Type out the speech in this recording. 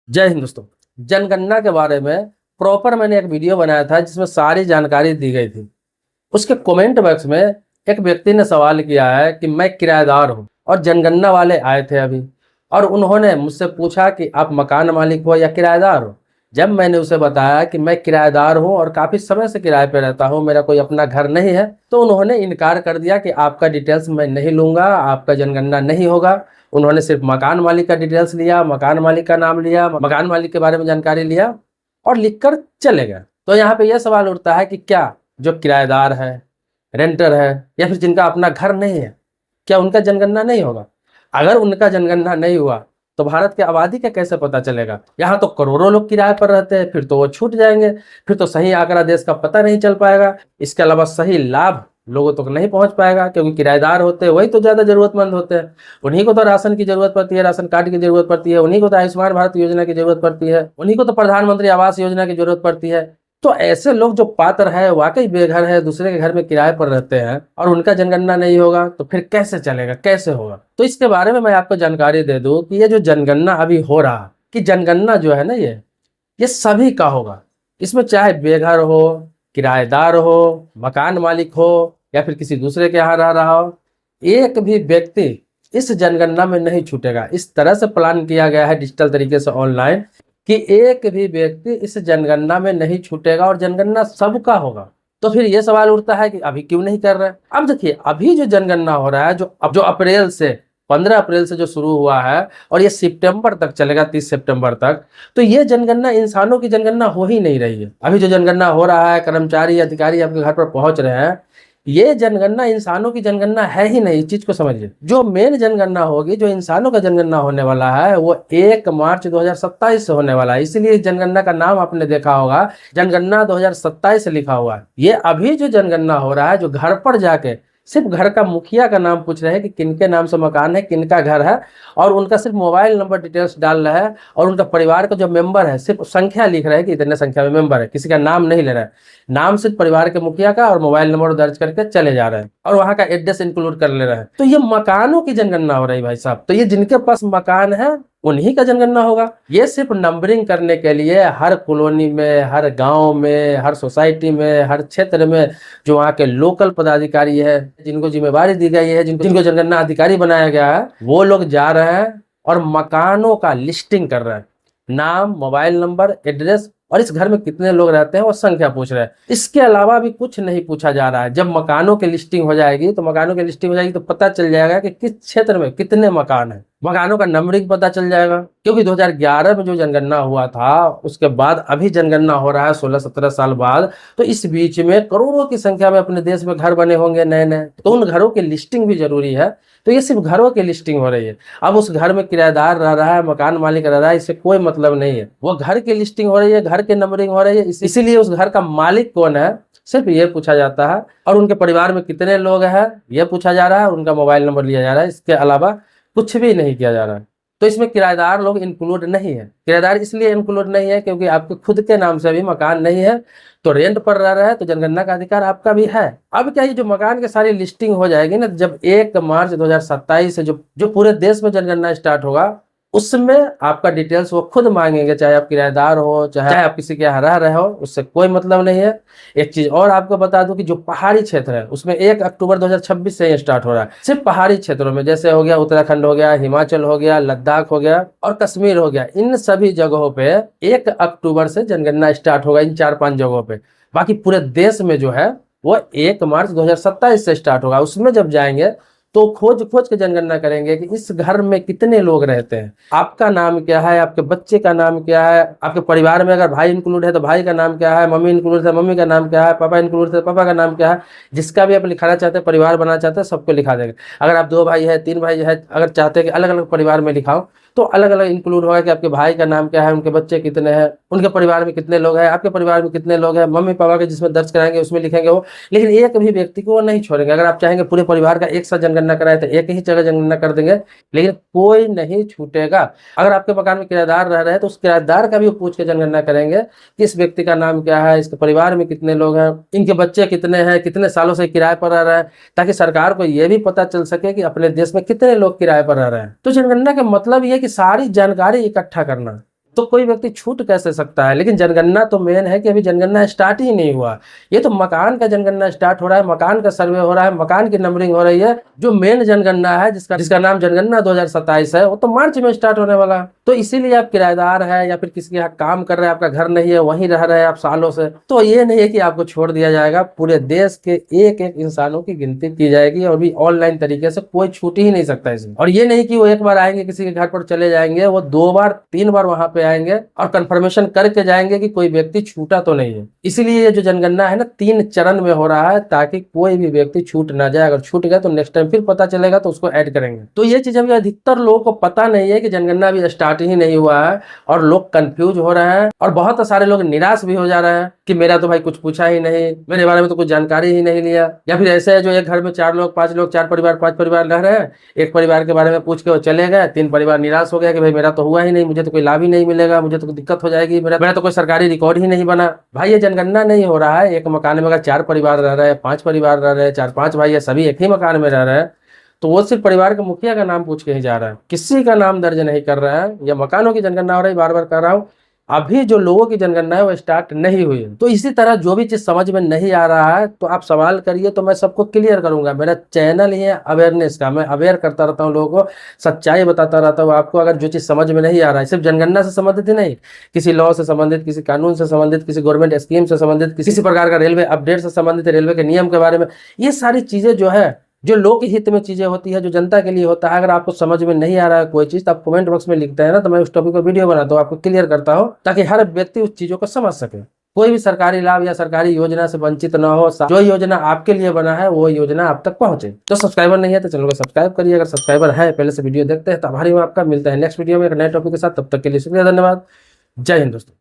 जय हिंद दोस्तों। जनगणना के बारे में प्रॉपर मैंने एक वीडियो बनाया था जिसमें सारी जानकारी दी गई थी। उसके कमेंट बॉक्स में एक व्यक्ति ने सवाल किया है कि मैं किराएदार हूं और जनगणना वाले आए थे अभी, और उन्होंने मुझसे पूछा कि आप मकान मालिक हो या किराएदार हो। जब मैंने उसे बताया कि मैं किराएदार हूं और काफ़ी समय से किराए पे रहता हूं, मेरा कोई अपना घर नहीं है, तो उन्होंने इनकार कर दिया कि आपका डिटेल्स मैं नहीं लूँगा, आपका जनगणना नहीं होगा। उन्होंने सिर्फ मकान मालिक का डिटेल्स लिया, मकान मालिक का नाम लिया, मकान मालिक के बारे में जानकारी लिया और लिखकर चले गए। तो यहाँ पे यह सवाल उठता है कि क्या जो किराएदार है, रेंटर है, या फिर जिनका अपना घर नहीं है, क्या उनका जनगणना नहीं होगा? अगर उनका जनगणना नहीं हुआ तो भारत की आबादी का कैसे पता चलेगा? यहाँ तो करोड़ों लोग किराए पर रहते हैं, फिर तो वो छूट जाएंगे, फिर तो सही आंकड़ा देश का पता नहीं चल पाएगा। इसके अलावा सही लाभ लोगों तक नहीं पहुंच पाएगा, क्योंकि किराएदार होते हैं वही तो ज़्यादा जरूरतमंद होते हैं। उन्हीं को तो राशन की जरूरत पड़ती है, राशन कार्ड की जरूरत पड़ती है, उन्हीं को तो आयुष्मान भारत योजना की जरूरत पड़ती है, उन्हीं को तो प्रधानमंत्री आवास योजना की जरूरत पड़ती है। तो ऐसे लोग जो पात्र है, वाकई बेघर है, दूसरे के घर में किराए पर रहते हैं और उनका जनगणना नहीं होगा, तो फिर कैसे चलेगा, कैसे होगा? तो इसके बारे में मैं आपको जानकारी दे दूं कि ये जो जनगणना अभी हो रहा, कि जनगणना जो है ना, ये सभी का होगा। इसमें चाहे बेघर हो, किराएदार हो, मकान मालिक हो, या फिर किसी दूसरे के यहाँ रह रहा हो, एक भी व्यक्ति इस जनगणना में नहीं छूटेगा। इस तरह से प्लान किया गया है डिजिटल तरीके से ऑनलाइन, कि एक भी व्यक्ति इस जनगणना में नहीं छूटेगा और जनगणना सबका होगा। तो फिर ये सवाल उठता है कि अभी क्यों नहीं कर रहे हैं? अब देखिए, अभी जो जनगणना हो रहा है, जो अप्रैल से 15 अप्रैल से जो शुरू हुआ है और ये सितंबर तक चलेगा, 30 सितंबर तक, तो ये जनगणना इंसानों की जनगणना हो ही नहीं रही है। अभी जो जनगणना हो रहा है, कर्मचारी अधिकारी आपके घर पर पहुंच रहे हैं, ये जनगणना इंसानों की जनगणना है ही नहीं। इस चीज को समझिए। जो मेन जनगणना होगी, जो इंसानों का जनगणना होने वाला है, वो 1 मार्च 2027 से होने वाला है। इसीलिए इस जनगणना का नाम आपने देखा होगा, जनगणना 2027 लिखा हुआ है। ये अभी जो जनगणना हो रहा है, जो घर पर जाके सिर्फ घर का मुखिया का नाम पूछ रहे हैं कि किनके नाम से मकान है, किनका घर है, और उनका सिर्फ मोबाइल नंबर डिटेल्स डाल रहा है, और उनका परिवार का जो मेंबर है सिर्फ संख्या लिख रहा है कि इतने संख्या में मेंबर है, किसी का नाम नहीं ले रहा है। नाम सिर्फ परिवार के मुखिया का और मोबाइल नंबर दर्ज करके चले जा रहे हैं, और वहां का एड्रेस इंक्लूड कर ले रहे हैं। तो ये मकानों की जनगणना हो रही भाई साहब। तो ये जिनके पास मकान है उन्हीं का जनगणना होगा। ये सिर्फ नंबरिंग करने के लिए हर कॉलोनी में, हर गांव में, हर सोसाइटी में, हर क्षेत्र में जो वहाँ के लोकल पदाधिकारी है, जिनको जिम्मेवारी दी गई है, जिनको जनगणना अधिकारी बनाया गया है, वो लोग जा रहे हैं और मकानों का लिस्टिंग कर रहे हैं। नाम, मोबाइल नंबर, एड्रेस, और इस घर में कितने लोग रहते हैं वो संख्या पूछ रहे हैं। इसके अलावा भी कुछ नहीं पूछा जा रहा है। जब मकानों की लिस्टिंग हो जाएगी, तो पता चल जाएगा कि किस क्षेत्र में कितने मकान हैं। मकानों का नंबरिंग पता चल जाएगा, क्योंकि 2011 में जो जनगणना हुआ था, उसके बाद अभी जनगणना हो रहा है 16-17 साल बाद। तो इस बीच में करोड़ों की संख्या में अपने देश में घर बने होंगे नए नए, तो उन घरों की लिस्टिंग भी जरूरी है। तो ये सिर्फ घरों की लिस्टिंग हो रही है। अब उस घर में किराएदार रह रहा है, मकान मालिक रह रहा है, इससे कोई मतलब नहीं है। वो घर की लिस्टिंग हो रही है, घर की नंबरिंग हो रही है। इसीलिए उस घर का मालिक कौन है सिर्फ ये पूछा जाता है, और उनके परिवार में कितने लोग हैं ये पूछा जा रहा है, उनका मोबाइल नंबर लिया जा रहा है। इसके अलावा कुछ भी नहीं किया जा रहा है। तो इसमें किराएदार लोग इंक्लूड नहीं है। किराएदार इसलिए इंक्लूड नहीं है क्योंकि आपके खुद के नाम से भी मकान नहीं है, तो रेंट पर रह रहा है, तो जनगणना का अधिकार आपका भी है। अब क्या, ये जो मकान की सारी लिस्टिंग हो जाएगी ना, जब 1 मार्च 2027 से जो पूरे देश में जनगणना स्टार्ट होगा, उसमें आपका डिटेल्स वो खुद मांगेंगे, चाहे आप किराएदार हो, चाहे आप किसी के यहाँ रह रहे हो, उससे कोई मतलब नहीं है। एक चीज और आपको बता दूं कि जो पहाड़ी क्षेत्र है उसमें 1 अक्टूबर 2026 से ही स्टार्ट हो रहा है। सिर्फ पहाड़ी क्षेत्रों में, जैसे हो गया उत्तराखंड, हो गया हिमाचल, हो गया लद्दाख, हो गया और कश्मीर हो गया, इन सभी जगहों पे 1 अक्टूबर से जनगणना स्टार्ट होगा, इन 4-5 जगहों पे। बाकी पूरे देश में जो है वो 1 मार्च 2027 से स्टार्ट होगा। उसमें जब जाएंगे तो खोज खोज के जनगणना करेंगे कि इस घर में कितने लोग रहते हैं, आपका नाम क्या है, आपके बच्चे का नाम क्या है, आपके परिवार में अगर भाई इंक्लूड है तो भाई का नाम क्या है, मम्मी इंक्लूड है मम्मी का नाम क्या है, पापा इंक्लूड है तो पापा का नाम क्या है। जिसका भी आप लिखाना चाहते हैं, परिवार बनाना चाहते हैं, सबको लिखा देंगे। अगर आप 2 भाई है, 3 भाई है, अगर चाहते हैं कि अलग अलग परिवार में लिखाओ, तो अलग अलग इंक्लूड होगा कि आपके भाई का नाम क्या है, उनके बच्चे कितने हैं, उनके परिवार में कितने लोग हैं, आपके परिवार में कितने लोग हैं, मम्मी पापा के जिसमें दर्ज कराएंगे उसमें लिखेंगे वो। लेकिन एक भी व्यक्ति को वो नहीं छोड़ेंगे। अगर आप चाहेंगे पूरे परिवार का एक साथ जनगणना कराए तो एक ही जगह जनगणना कर देंगे, लेकिन कोई नहीं छूटेगा। अगर आपके मकान में किराएदार रह रहे हैं तो उस किराएदार का भी पूछ के जनगणना करेंगे कि इस व्यक्ति का नाम क्या है, इसके परिवार में कितने लोग हैं, इनके बच्चे कितने हैं, कितने सालों से किराए पर रह रहे हैं, ताकि सरकार को यह भी पता चल सके कि अपने देश में कितने लोग किराए पर रह रहे हैं। तो जनगणना का मतलब यह है कि सारी जानकारी इकट्ठा करना, तो कोई व्यक्ति छूट कैसे सकता है। लेकिन जनगणना तो मेन है कि अभी जनगणना स्टार्ट ही नहीं हुआ। ये तो मकान का जनगणना स्टार्ट हो रहा है, मकान का सर्वे हो रहा है, मकान की नंबरिंग हो रही है। जो मेन जनगणना है जिसका नाम जनगणना 2027 है, वो तो मार्च में स्टार्ट होने वाला है। तो इसीलिए आप किराएदार है या फिर किसी के यहाँ काम कर रहे हैं, आपका घर नहीं है, वहीं रह रहे हैं आप सालों से, तो ये नहीं है कि आपको छोड़ दिया जाएगा। पूरे देश के एक एक इंसानों की गिनती की जाएगी और भी ऑनलाइन तरीके से, कोई छूट ही नहीं सकता इसमें। और ये नहीं कि वो एक बार आएंगे किसी के घर पर चले जाएंगे, वो 2 बार 3 बार वहां पे आएंगे और कंफर्मेशन करके जाएंगे कि कोई व्यक्ति छूटा तो नहीं है। इसीलिए ये जो जनगणना है ना 3 चरण में हो रहा है, ताकि कोई भी व्यक्ति छूट ना जाए। अगर छूट गया तो नेक्स्ट टाइम फिर पता चलेगा तो उसको ऐड करेंगे। तो ये चीज अभी अधिकतर लोगों को पता नहीं है कि जनगणना अभी स्टार्ट ही नहीं हुआ है और लोग कंफ्यूज हो रहे हैं और बहुत सारे लोग निराश भी हो जा रहे हैं कि मेरा तो भाई कुछ पूछा ही नहीं, मेरे बारे में तो कुछ जानकारी ही नहीं लिया। या फिर ऐसे है जो एक घर में 4 लोग 5 लोग 4 परिवार 5 परिवार रह रहे हैं, एक परिवार के बारे में पूछ के वो चले गए, 3 परिवार निराश हो गया कि भाई मेरा तो हुआ ही नहीं, मुझे तो कोई लाभ ही नहीं मिलेगा, मुझे तो दिक्कत हो जाएगी, मेरा तो कोई सरकारी रिकॉर्ड ही नहीं बना। भाई ये जनगणना नहीं हो रहा है। एक मकान में अगर 4 परिवार रह रहे हैं, 5 परिवार रह रहे हैं, 4-5 भाई है, सभी एक ही मकान में रह रहे हैं, तो वो सिर्फ परिवार के मुखिया का नाम पूछ के ही जा रहा है, किसी का नाम दर्ज नहीं कर रहा है। या मकानों की जनगणना हो रही, बार बार कर रहा हूँ, अभी जो लोगों की जनगणना है वो स्टार्ट नहीं हुई है। तो इसी तरह जो भी चीज समझ में नहीं आ रहा है तो आप सवाल करिए, तो मैं सबको क्लियर करूंगा। मेरा चैनल ही है अवेयरनेस का, मैं अवेयर करता रहता हूँ लोगों को, सच्चाई बताता रहता हूँ आपको। अगर जो चीज समझ में नहीं आ रहा है, सिर्फ जनगणना से संबंधित ही नहीं, किसी लॉ से संबंधित, किसी कानून से संबंधित, किसी गवर्नमेंट स्कीम से संबंधित, किसी प्रकार का रेलवे अपडेट से संबंधित, रेलवे के नियम के बारे में, ये सारी चीजें जो है, जो लोक हित में चीजें होती है, जो जनता के लिए होता है, अगर आपको समझ में नहीं आ रहा है कोई चीज, तो आप कमेंट बॉक्स में लिखते हैं ना, तो मैं उस टॉपिक पर वीडियो बनाता हूँ, आपको क्लियर करता हूँ, ताकि हर व्यक्ति उस चीजों को समझ सके। कोई भी सरकारी लाभ या सरकारी योजना से वंचित न हो। जो योजना आपके लिए बना है वो योजना आप तक पहुंचे। तो सब्सक्राइबर नहीं है तो चैनल को सब्सक्राइब करिए। अगर सब्सक्राइबर है, पहले से वीडियो देखते हैं, तो आभारी हूं आपका। मिलता है नेक्स्ट वीडियो में एक नए टॉपिक के साथ, तब तक के लिए शुक्रिया, धन्यवाद, जय हिंद दोस्तों।